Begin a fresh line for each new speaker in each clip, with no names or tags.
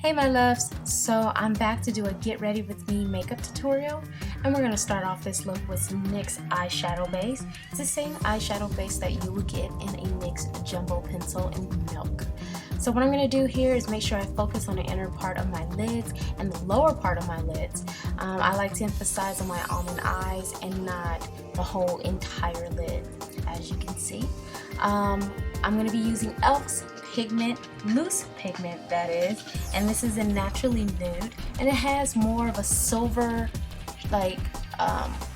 Hey my loves, so I'm back to do a get ready with me makeup tutorial, and we're going to start off this look with some NYX eyeshadow base. It's the same eyeshadow base that you would get in a NYX jumbo pencil in milk. So what I'm going to do here is make sure I focus on the inner part of my lids and the lower part of my lids. I like to emphasize on my almond eyes and not the whole entire lid, as you can see. I'm going to be using e.l.f.'s pigment, loose pigment that is, and this is in Naturally Nude, and it has more of a silver like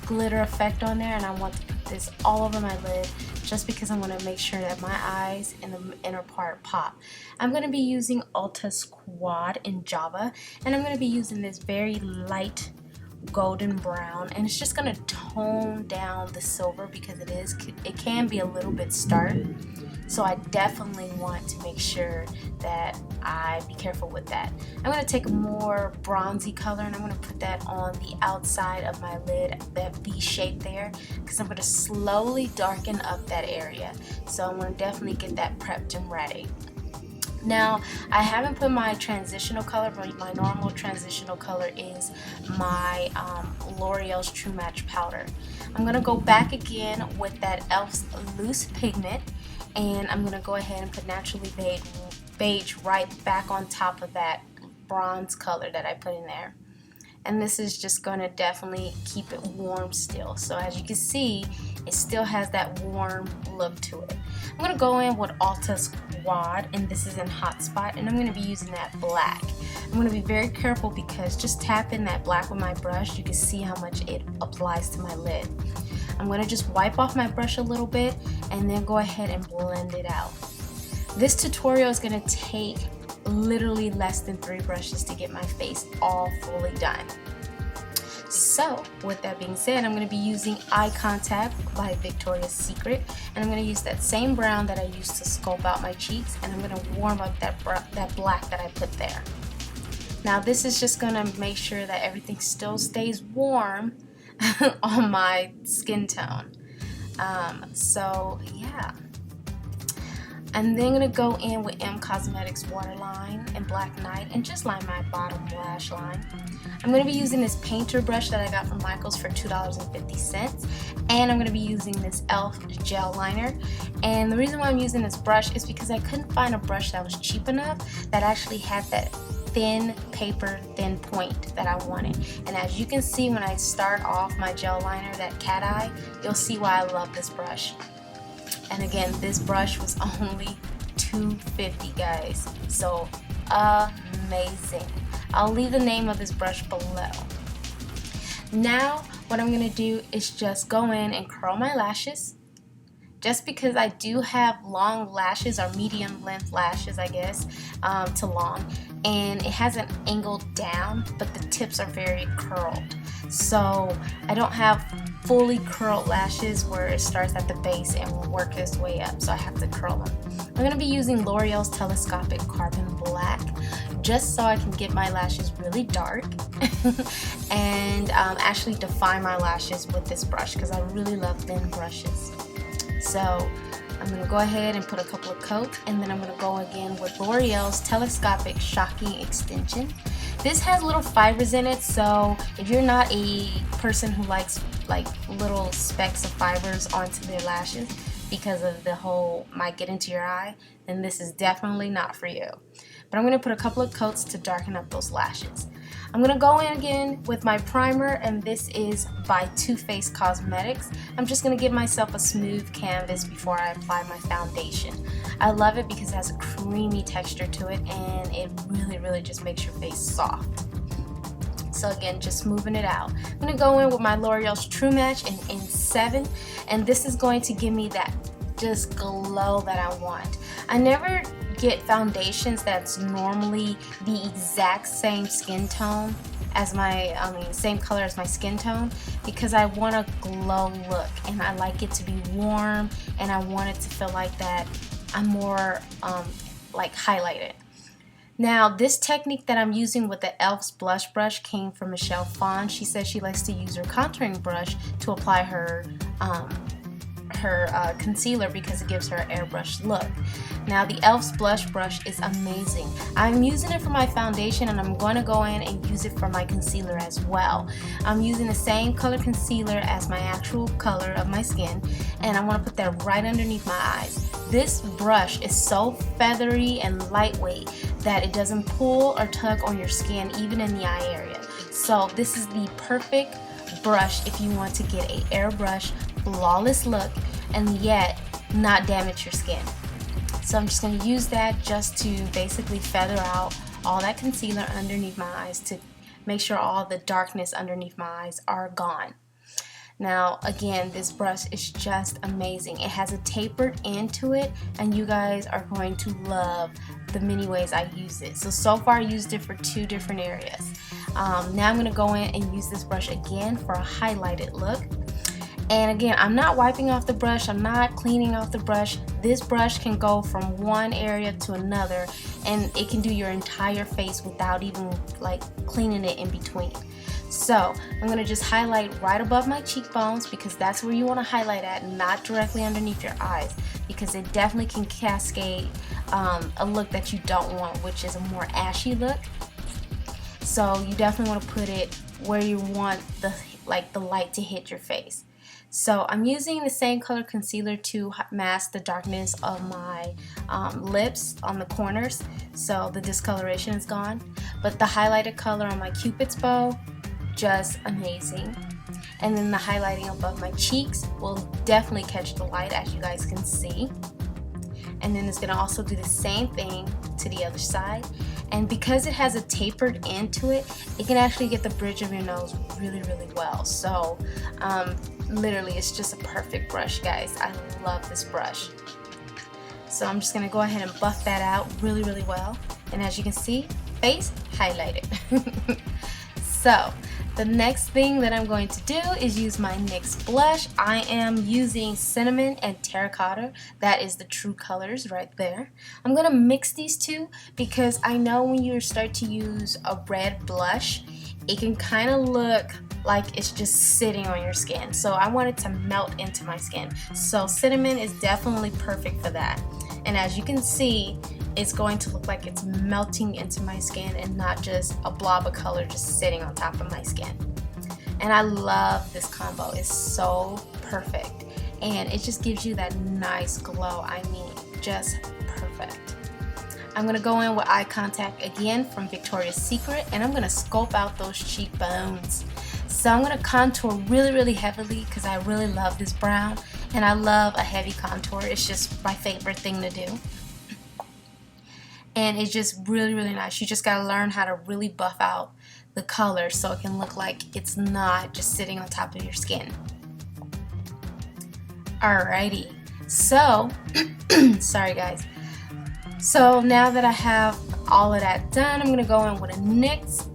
glitter effect on there, and I want to put this all over my lid just because I want to make sure that my eyes and the inner part pop. I'm going to be using Ulta's Quad in Java, and I'm going to be using this very light golden brown, and it's just going to tone down the silver because it can be a little bit stark. So I definitely want to make sure that I be careful with that. I'm going to take a more bronzy color and I'm going to put that on the outside of my lid, that V shape there, because I'm going to slowly darken up that area. So I'm going to definitely get that prepped and ready. Now, I haven't put my transitional color, but my normal transitional color is my L'Oreal's True Match powder. I'm going to go back again with that e.l.f.'s loose pigment, and I'm going to go ahead and put Naturally Beige right back on top of that bronze color that I put in there. And this is just going to definitely keep it warm still. So as you can see, it still has that warm look to it. I'm going to go in with Ulta's Quad, and this is in Hotspot, and I'm going to be using that black. I'm going to be very careful because just tapping that black with my brush, you can see how much it applies to my lid. I'm going to just wipe off my brush a little bit and then go ahead and blend it out. This tutorial is going to take literally less than 3 brushes to get my face all fully done. So with that being said, I'm going to be using Eye Contact by Victoria's Secret, and I'm going to use that same brown that I used to sculpt out my cheeks, and I'm going to warm up that black that I put there. Now this is just going to make sure that everything still stays warm on my skin tone. So yeah. I'm then going to go in with Cosmetics Waterline and Black Night and just line my bottom lash line. I'm going to be using this painter brush that I got from Michael's for $2.50, and I'm going to be using this e.l.f. gel liner. And the reason why I'm using this brush is because I couldn't find a brush that was cheap enough that actually had that thin paper, thin point that I wanted. And as you can see, when I start off my gel liner, that cat eye, you'll see why I love this brush. And again, this brush was only $2.50, guys. So amazing. I'll leave the name of this brush below. Now, what I'm going to do is just go in and curl my lashes. Just because I do have long lashes, or medium length lashes, I guess, to long, and it hasn't angled down, but the tips are very curled. So I don't have fully curled lashes where it starts at the base and will work its way up, so I have to curl them. I'm going to be using L'Oreal's Telescopic Carbon Black just so I can get my lashes really dark and actually define my lashes with this brush because I really love thin brushes. So I'm going to go ahead and put a couple of coats, and then I'm going to go again with L'Oreal's Telescopic Shocking Extension. This has little fibers in it, so if you're not a person who likes like little specks of fibers onto their lashes because of the whole might get into your eye, then this is definitely not for you. But I'm going to put a couple of coats to darken up those lashes. I'm going to go in again with my primer, and this is by Too Faced Cosmetics. I'm just going to give myself a smooth canvas before I apply my foundation. I love it because it has a creamy texture to it, and it really just makes your face soft. So again, just smoothing it out. I'm going to go in with my L'Oreal's True Match in N7, and this is going to give me that just glow that I want. I never get foundations that's normally the exact same skin tone as same color as my skin tone, because I want a glow look and I like it to be warm, and I want it to feel like that I'm more like highlighted. Now this technique that I'm using with the e.l.f.'s blush brush came from Michelle Phan. She says she likes to use her contouring brush to apply her her concealer because it gives her an airbrush look. Now the e.l.f.'s blush brush is amazing. I'm using it for my foundation, and I'm going to go in and use it for my concealer as well. I'm using the same color concealer as my actual color of my skin, and I want to put that right underneath my eyes. This brush is so feathery and lightweight that it doesn't pull or tug on your skin, even in the eye area. So this is the perfect brush if you want to get a airbrush flawless look and yet not damage your skin. So I'm just going to use that just to basically feather out all that concealer underneath my eyes to make sure all the darkness underneath my eyes are gone. Now again, this brush is just amazing. It has a tapered end to it, and you guys are going to love the many ways I use it. So far I used it for 2 different areas. Now I'm going to go in and use this brush again for a highlighted look. And again, I'm not wiping off the brush, I'm not cleaning off the brush. This brush can go from one area to another, and it can do your entire face without even like cleaning it in between. So I'm going to just highlight right above my cheekbones, because that's where you want to highlight at, not directly underneath your eyes, because it definitely can cascade a look that you don't want, which is a more ashy look. So you definitely want to put it where you want the light to hit your face. So I'm using the same color concealer to mask the darkness of my lips on the corners, so the discoloration is gone. But the highlighted color on my Cupid's bow, just amazing. And then the highlighting above my cheeks will definitely catch the light, as you guys can see. And then it's going to also do the same thing to the other side. And because it has a tapered end to it, it can actually get the bridge of your nose really, really well. So literally, it's just a perfect brush, guys. I love this brush. So I'm just going to go ahead and buff that out really, really well. And as you can see, face highlighted. So the next thing that I'm going to do is use my NYX blush. I am using Cinnamon and Terracotta. That is the true colors right there. I'm going to mix these two because I know when you start to use a red blush, it can kind of look like it's just sitting on your skin. So I want it to melt into my skin. So Cinnamon is definitely perfect for that. And as you can see, it's going to look like it's melting into my skin and not just a blob of color just sitting on top of my skin. And I love this combo. It's so perfect. And it just gives you that nice glow. I mean, just perfect. I'm going to go in with eye contact again from Victoria's Secret, and I'm going to sculpt out those cheekbones. So I'm going to contour really, really heavily because I really love this brown, and I love a heavy contour. It's just my favorite thing to do. And it's just really, really nice. You just got to learn how to really buff out the color so it can look like it's not just sitting on top of your skin. Alrighty. So, sorry guys. So now that I have all of that done, I'm going to go in with a NYX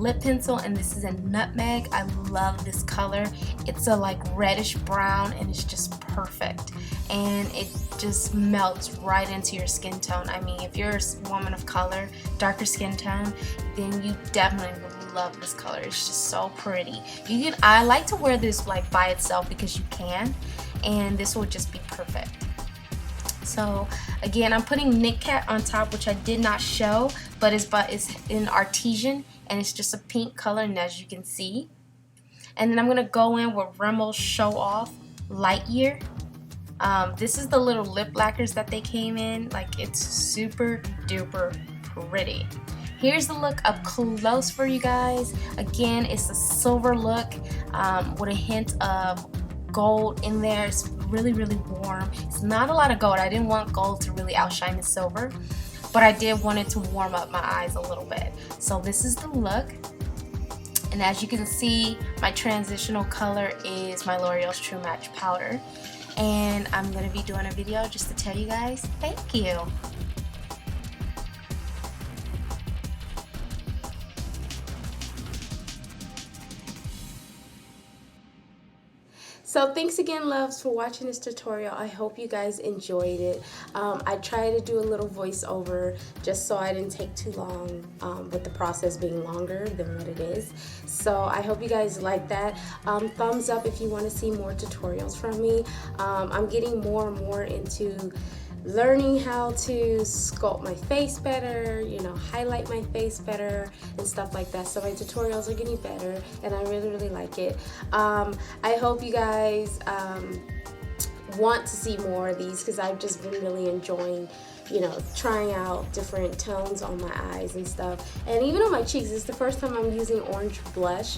lip pencil, and this is a Nutmeg. I love this color. It's a like reddish brown, and it's just perfect. And it just melts right into your skin tone. I mean, if you're a woman of color, darker skin tone, then you definitely will love this color. It's just so pretty. I like to wear this like by itself because you can, and this will just be perfect. So again, I'm putting Nickak on top, which I did not show, but it's in Artisan, and it's just a pink color, and as you can see. And then I'm gonna go in with Rimmel Show Off Light Year. This is the little lip lacquers that they came in. Like, it's super duper pretty. Here's the look up close for you guys. Again, it's a silver look with a hint of gold in there. It's really, really warm. It's not a lot of gold. I didn't want gold to really outshine the silver, but I did want it to warm up my eyes a little bit. So this is the look. And as you can see, my transitional color is my L'Oreal's True Match powder. And I'm going to be doing a video just to tell you guys thank you. So thanks again, loves, for watching this tutorial. I hope you guys enjoyed it. I tried to do a little voiceover just so I didn't take too long with the process being longer than what it is. So I hope you guys like that. Thumbs up if you want to see more tutorials from me. I'm getting more and more into learning how to sculpt my face better, you know, highlight my face better and stuff like that. So my tutorials are getting better and I really like it. I hope you guys want to see more of these because I've just been really enjoying, you know, trying out different tones on my eyes and stuff, and even on my cheeks. It's the first time I'm using orange blush.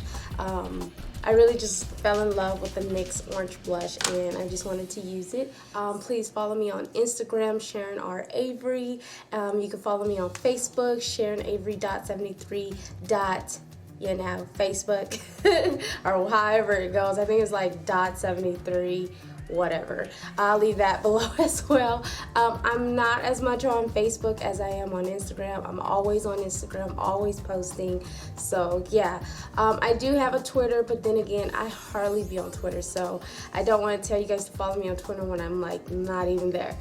I really just fell in love with the NYX orange blush and I just wanted to use it. Please follow me on Instagram, Sharon R. Avery. You can follow me on Facebook, SharonAvery.73. You know, Facebook or however it goes. I think it's like .73. Whatever. I'll leave that below as well. I'm not as much on Facebook as I am on Instagram. I'm always on Instagram, always posting. So yeah, I do have a Twitter, but then again, I hardly be on Twitter. So I don't want to tell you guys to follow me on Twitter when I'm like not even there.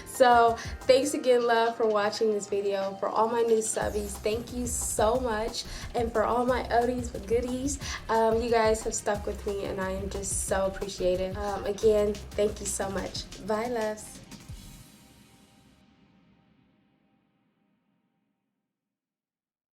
So thanks again, love, for watching this video. For all my new subbies, thank you so much. And for all my odies but goodies, you guys have stuck with me and I am just so appreciative. Again, thank you so much. Bye, loves.